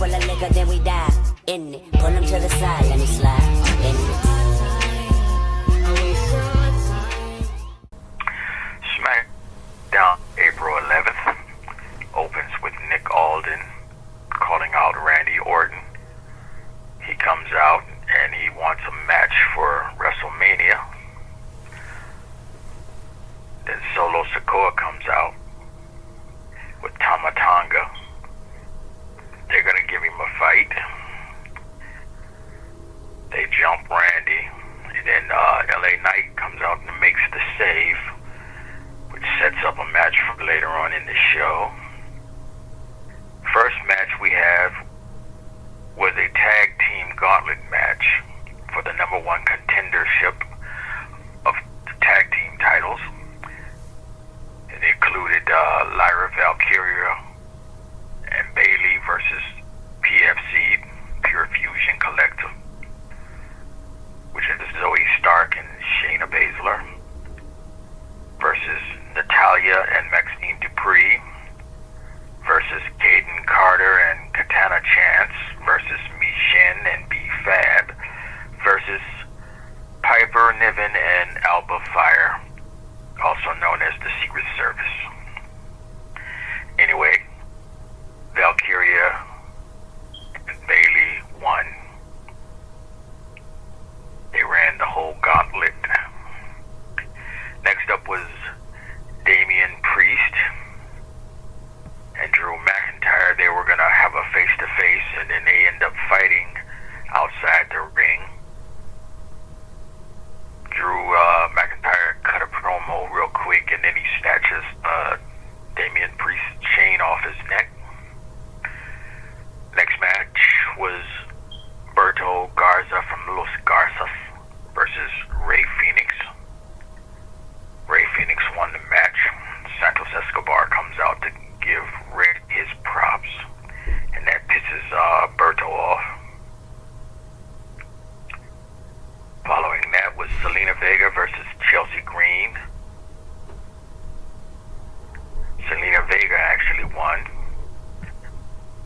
full of liquor, then we die. In it, pull him to the side, let me slide. In it. SmackDown, April 11th, opens with Nick Aldis calling out Randy Orton. He comes out and he wants a match for WrestleMania. Then Solo Sikoa comes out with Tama Tonga. They're gonna give him a fight. They jump Randy, and then LA Knight comes out and makes the save, which sets up a match for later on in the show. First match we have was a tag team gauntlet match for the number one contendership of the tag team titles. It included Lyra Valkyria and Bayley versus PFC, Pure Fusion Collective, which is Zoe Stark and Shayna Baszler, versus Natalya and Maxine Dupree, versus Kaden Carter and Katana Chance, versus Michin and B-Fab, versus Piper Niven and Alba Fire, also known as the Secret Service. Anyway, Valkyria and Bayley won. They ran the whole gauntlet. Next up was Damian Priest and Drew McIntyre. They were going to have a face-to-face, and then they end up fighting outside the ring. Drew McIntyre cut a promo real quick, and then he snatches Damian Priest's chain off his neck. Next match was Berto Garza from Los Garzas versus Rey Fenix. Rey Fenix won the match. Santos Escobar comes out to give Rey his props, and that pisses Berto off. Following that was Selena Vega versus Chelsea Green. Selena Vega actually won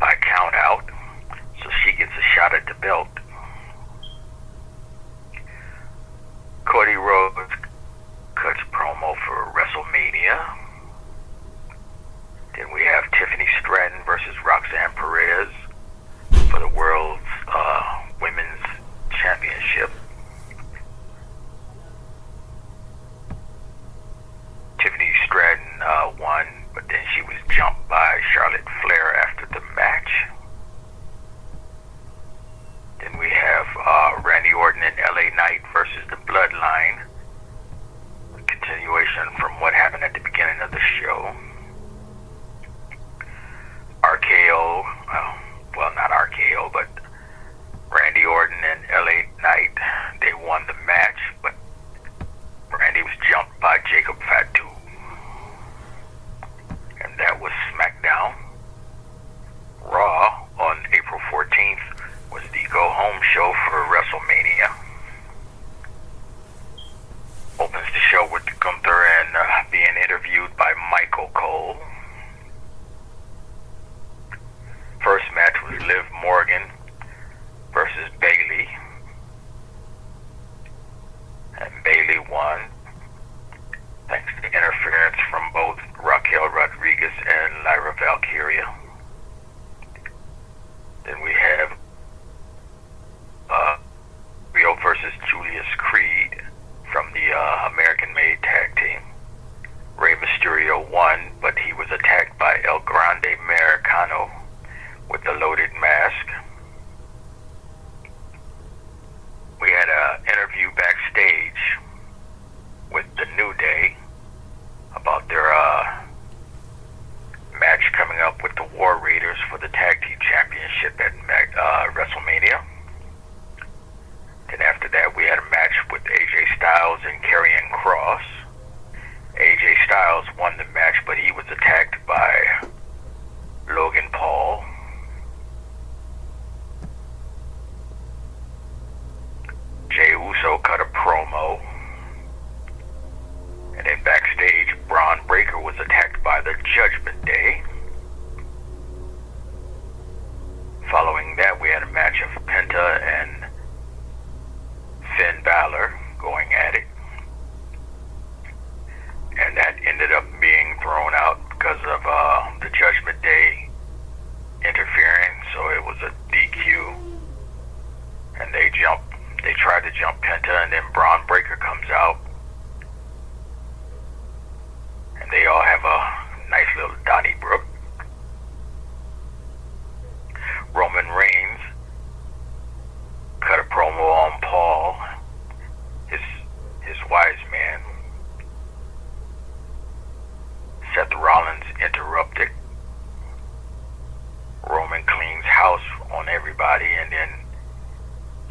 by count out, so she gets a shot at the belt. Cody Rhodes cuts promo for WrestleMania. Then we have Tiffany Stratton versus Roxanne Perez for the world's women's championship. Tiffany Stratton won, but then she was jumped by Charlotte Flair after the match. Then we have Randy Orton and LA Knight versus the Bloodline. A continuation from what happened at the beginning of the show. RKO, well, not RKO, but Randy Orton and LA Knight, they won the match, but Randy was jumped by Jacob Fatu. And that was SmackDown. Raw on April 14th was the go-home show for WrestleMania. Opens the show with Gunther and being interviewed by Michael Cole. First match was Liv Morgan versus Bayley. And Bayley won, thanks to interference from both Raquel Rodriguez and Lyra Valkyria. Then we have Rio versus Julius Creed from the American-made tag team. Rey Mysterio won, but he was attacked by El Grande Americano with the loaded mask. We had an interview backstage with the New Day about their match coming up with the War Raiders for the Tag Team Championship at WrestleMania. Then after that, we had a match with AJ Styles and Karrion Kross. AJ Styles won the match, but he was attacked by Logan Paul. Jey Uso cut a promo. And then backstage, Braun Breaker was attacked by the Judgment Day. Following that, we had a match of Penta and Finn Balor going at it. And that ended up being thrown out because of the Judgment Day interfering. So it was a DQ. And they tried to jump Penta, and then Braun Breaker comes out. And they all have a nice little Donnybrook. Roman Reigns cut a promo on Paul, his wise man. Seth Rollins interrupted. Roman cleans house on everybody, and then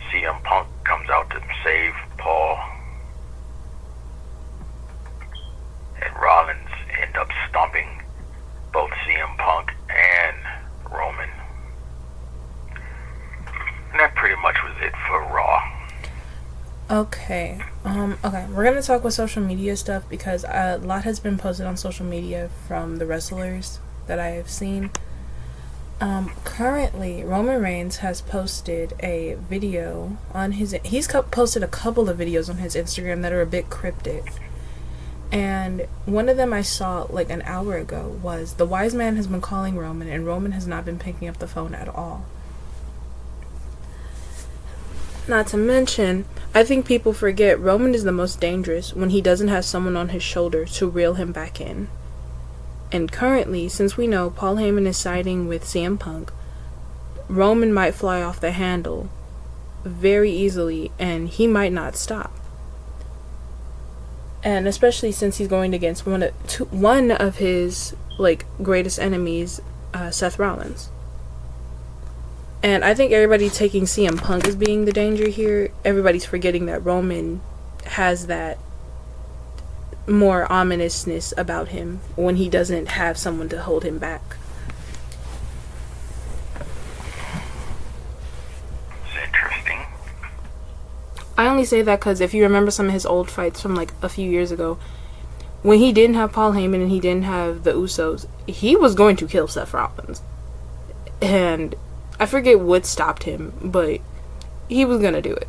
CM Punk comes out to save Paul. And Rollins end up stomping both CM Punk and Roman. And that pretty much was it for Raw. Okay. Okay. We're gonna talk with social media stuff because a lot has been posted on social media from the wrestlers that I have seen. Currently, Roman Reigns has posted a video on he's posted a couple of videos on his Instagram that are a bit cryptic. And one of them I saw like an hour ago was the wise man has been calling Roman, and Roman has not been picking up the phone at all. Not to mention, I think people forget Roman is the most dangerous when he doesn't have someone on his shoulder to reel him back in. And currently, since we know Paul Heyman is siding with CM Punk, Roman might fly off the handle very easily, and he might not stop. And especially since he's going against one of his greatest enemies, Seth Rollins. And I think everybody taking CM Punk as being the danger here. Everybody's forgetting that Roman has that more ominousness about him when he doesn't have someone to hold him back. It's interesting. I only say that because if you remember some of his old fights from a few years ago, when he didn't have Paul Heyman and he didn't have the Usos, he was going to kill Seth Rollins. And I forget what stopped him, but he was gonna do it.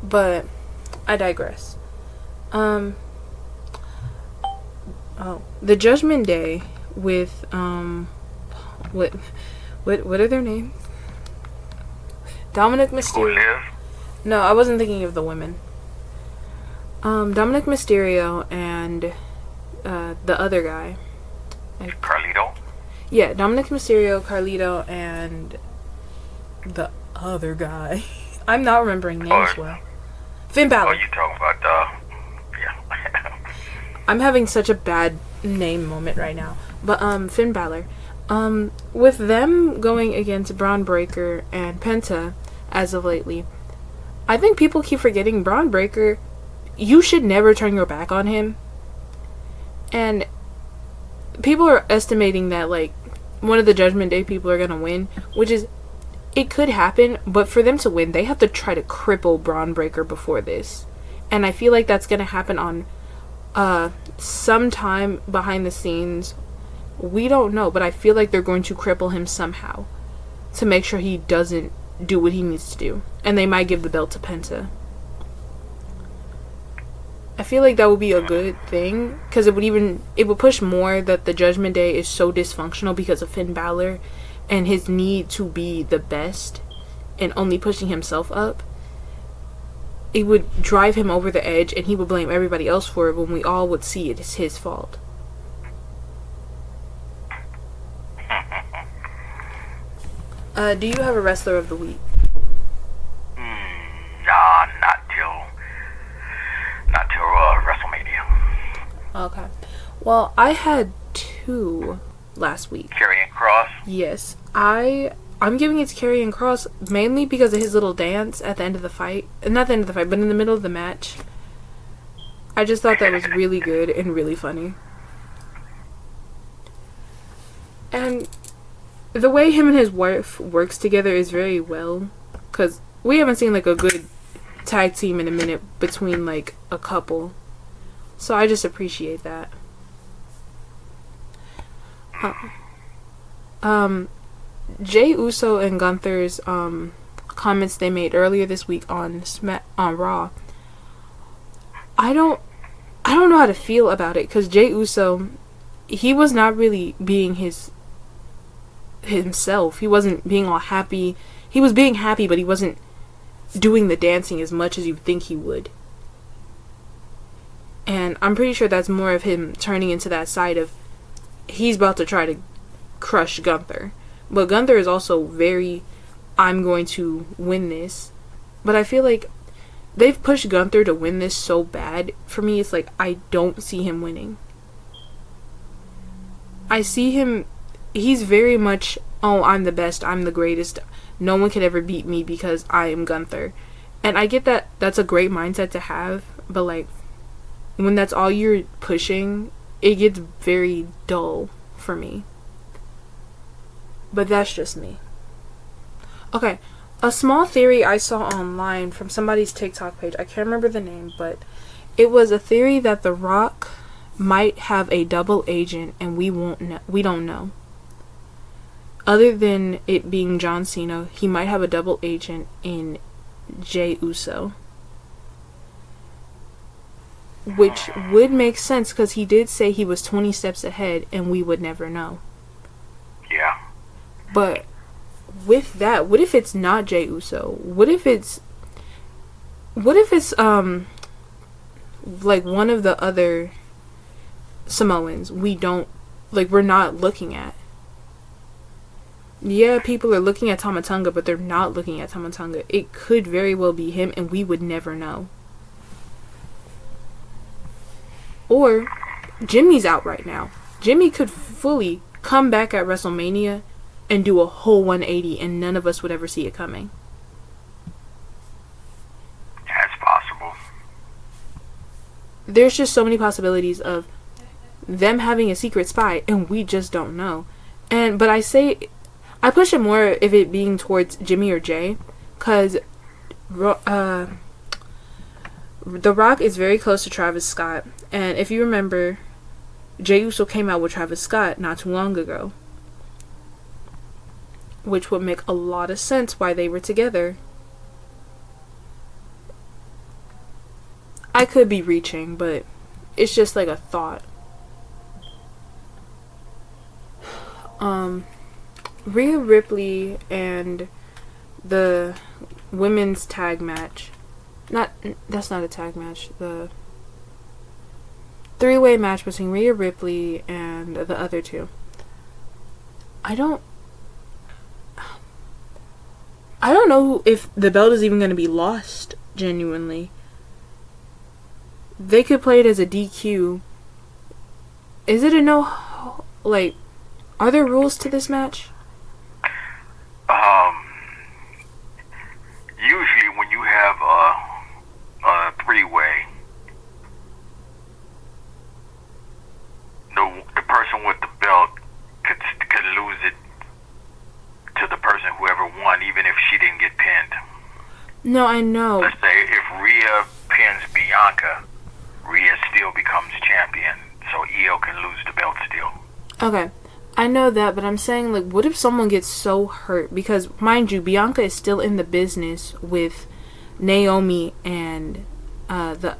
But I digress. The Judgment Day with what are their names? Dominic Mysterio. No, I wasn't thinking of the women. Dominic Mysterio and the other guy. Carlito. Yeah, Dominic Mysterio, Carlito, and the other guy. I'm not remembering names well. Finn Balor. Oh, you talking about yeah. I'm having such a bad name moment right now. But Finn Balor. With them going against Braun Breaker and Penta as of lately, I think people keep forgetting Braun Breaker. You should never turn your back on him. And people are estimating that one of the Judgment Day people are gonna win, which is, it could happen, but for them to win, they have to try to cripple Braun Breaker before this. And I feel like that's gonna happen on sometime behind the scenes. We don't know, but I feel like they're going to cripple him somehow to make sure he doesn't do what he needs to do. And they might give the belt to Penta. I feel like that would be a good thing, because it would push more that the Judgment Day is so dysfunctional because of Finn Balor and his need to be the best and only pushing himself up. It would drive him over the edge, and he would blame everybody else for it when we all would see it as his fault. Do you have a wrestler of the week? Nah, not till WrestleMania. Okay. Well, I had 2 last week. Karrion Kross? Yes. I'm giving it to Karrion Kross mainly because of his little dance at the end of the fight. Not the end of the fight, but in the middle of the match. I just thought that was really good and really funny. And the way him and his wife works together is very well, because we haven't seen a good tag team in a minute between a couple. So I just appreciate that. Jey Uso and Gunther's comments they made earlier this week on Raw, I don't know how to feel about it, because Jey Uso, he was not really being himself. He wasn't being all happy. He was being happy, but he wasn't doing the dancing as much as you think he would. And I'm pretty sure that's more of him turning into that side of he's about to try to crush Gunther. But Gunther is also very, I'm going to win this. But I feel like they've pushed Gunther to win this so bad. For me, it's like, I don't see him winning. I see him, he's very much, oh, I'm the best, I'm the greatest. No one can ever beat me because I am Gunther. And I get that that's a great mindset to have. But like, when that's all you're pushing, it gets very dull for me. But that's just me. Okay, a small theory I saw online from somebody's TikTok page, I can't remember the name, but it was a theory that The Rock might have a double agent and we don't know. Other than it being John Cena, he might have a double agent in Jey Uso. Which would make sense, because he did say he was 20 steps ahead and we would never know. Yeah. But with that, what if it's not Jey Uso? What if it's like one of the other Samoans we're not looking at? Yeah, people are looking at Tama Tonga, but they're not looking at Tama Tonga. It could very well be him and we would never know. Or Jimmy's out right now. Jimmy could fully come back at WrestleMania and do a whole 180 and none of us would ever see it coming. That's possible. There's just so many possibilities of them having a secret spy and we just don't know. But I push it more if it being towards Jimmy or Jay, because The Rock is very close to Travis Scott, and if you remember, Jey Uso came out with Travis Scott not too long ago, which would make a lot of sense why they were together. I could be reaching, but it's just like a thought. Rhea Ripley and the women's tag match. That's not a tag match. The three-way match between Rhea Ripley and the other two. I don't know if the belt is even going to be lost, genuinely. They could play it as a DQ. Is it a no... Like, are there rules to this match? Usually when you have a three-way, the person with the belt could lose it to the person whoever won, even if she didn't get pinned. No, I know. Let's say if Rhea pins Bianca, Rhea still becomes champion, so Io can lose the belt still. Okay, I know that, but I'm saying, like, what if someone gets so hurt? Because, mind you, Bianca is still in the business with Naomi and the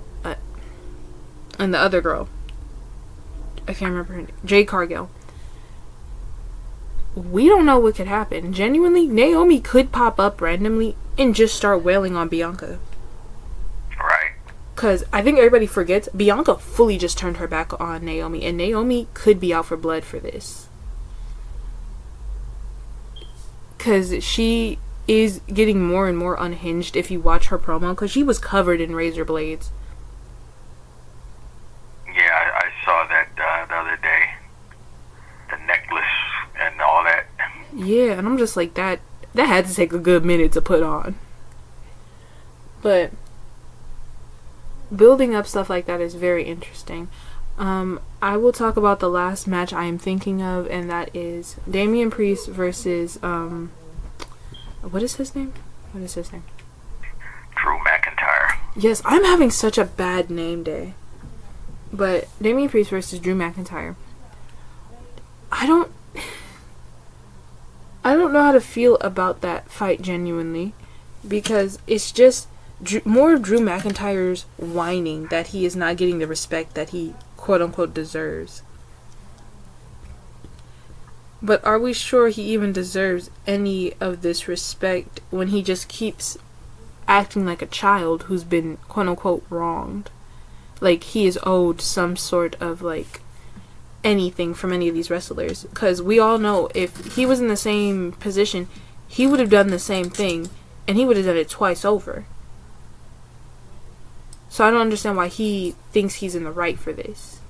other girl. I can't remember her name. Jade Cargill. We don't know what could happen. Genuinely, Naomi could pop up randomly and just start wailing on Bianca. Right. Because I think everybody forgets, Bianca fully just turned her back on Naomi, and Naomi could be out for blood for this. Because she is getting more and more unhinged if you watch her promo, because she was covered in razor blades. Yeah, I saw that the other day. The necklace and all that. Yeah, and I'm just like, that had to take a good minute to put on. But building up stuff like that is very interesting. I will talk about the last match I am thinking of, and that is Damian Priest versus what is his name? Drew McIntyre. Yes, I'm having such a bad name day. But Damian Priest versus Drew McIntyre. I don't know how to feel about that fight genuinely, because it's just more of Drew McIntyre's whining that he is not getting the respect that he quote unquote deserves. But are we sure he even deserves any of this respect when he just keeps acting like a child who's been quote unquote wronged? Like he is owed some sort of like anything from any of these wrestlers, because we all know if he was in the same position, he would have done the same thing, and he would have done it twice over. So I don't understand why he thinks he's in the right for this.